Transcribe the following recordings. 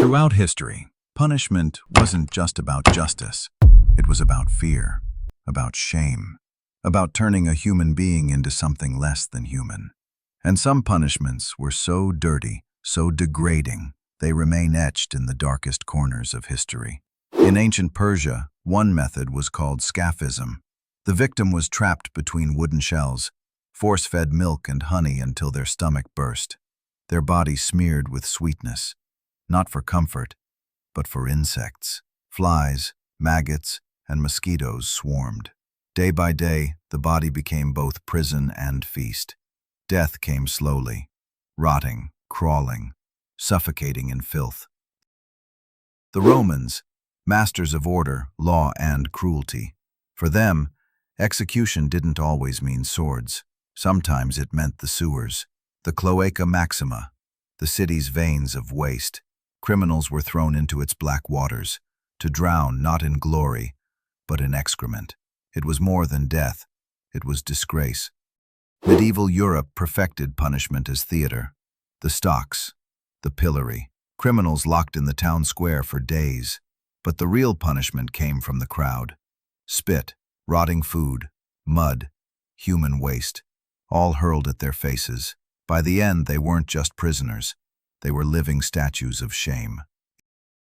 Throughout history, punishment wasn't just about justice. It was about fear, about shame, about turning a human being into something less than human. And some punishments were so dirty, so degrading, they remain etched in the darkest corners of history. In ancient Persia, one method was called scaphism. The victim was trapped between wooden shells, force-fed milk and honey until their stomach burst, their body smeared with sweetness, not for comfort, but for insects. Flies, maggots, and mosquitoes swarmed. Day by day, the body became both prison and feast. Death came slowly, rotting, crawling, suffocating in filth. The Romans, masters of order, law, and cruelty. For them, execution didn't always mean swords. Sometimes it meant the sewers, the cloaca maxima, the city's veins of waste. Criminals were thrown into its black waters, to drown not in glory, but in excrement. It was more than death, it was disgrace. Medieval Europe perfected punishment as theater. The stocks, the pillory, criminals locked in the town square for days. But the real punishment came from the crowd. Spit, rotting food, mud, human waste, all hurled at their faces. By the end, they weren't just prisoners. They were living statues of shame.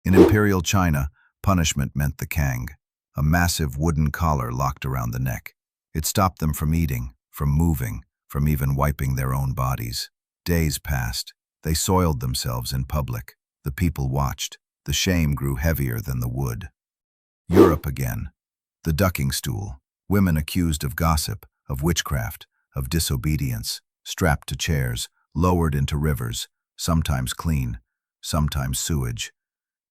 In Imperial China, punishment meant the kang, a massive wooden collar locked around the neck. It stopped them from eating, from moving, from even wiping their own bodies. Days passed. They soiled themselves in public. The people watched. The shame grew heavier than the wood. Europe again. The ducking stool. Women accused of gossip, of witchcraft, of disobedience, strapped to chairs, lowered into rivers, sometimes clean, sometimes sewage,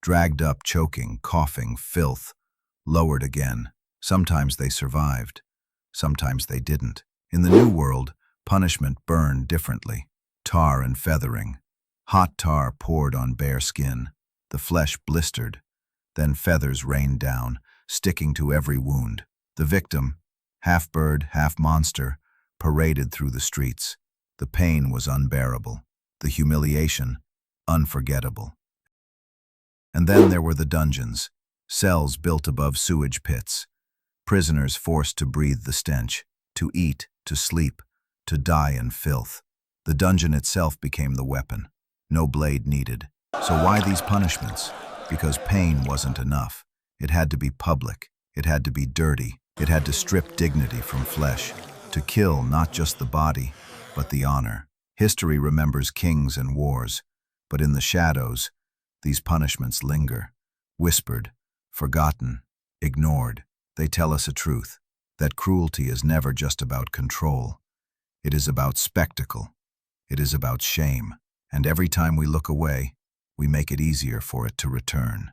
dragged up choking, coughing, filth, lowered again. Sometimes they survived, sometimes they didn't. In the New World, punishment burned differently. Tar and feathering. Hot tar poured on bare skin. The flesh blistered. Then feathers rained down, sticking to every wound. The victim, half bird, half monster, paraded through the streets. The pain was unbearable. The humiliation, unforgettable. And then there were the dungeons, cells built above sewage pits, prisoners forced to breathe the stench, to eat, to sleep, to die in filth. The dungeon itself became the weapon. No blade needed. So why these punishments? Because pain wasn't enough. It had to be public. It had to be dirty. It had to strip dignity from flesh, to kill not just the body, but the honor. History remembers kings and wars, but in the shadows, these punishments linger, whispered, forgotten, ignored. They tell us a truth, that cruelty is never just about control. It is about spectacle. It is about shame. And every time we look away, we make it easier for it to return.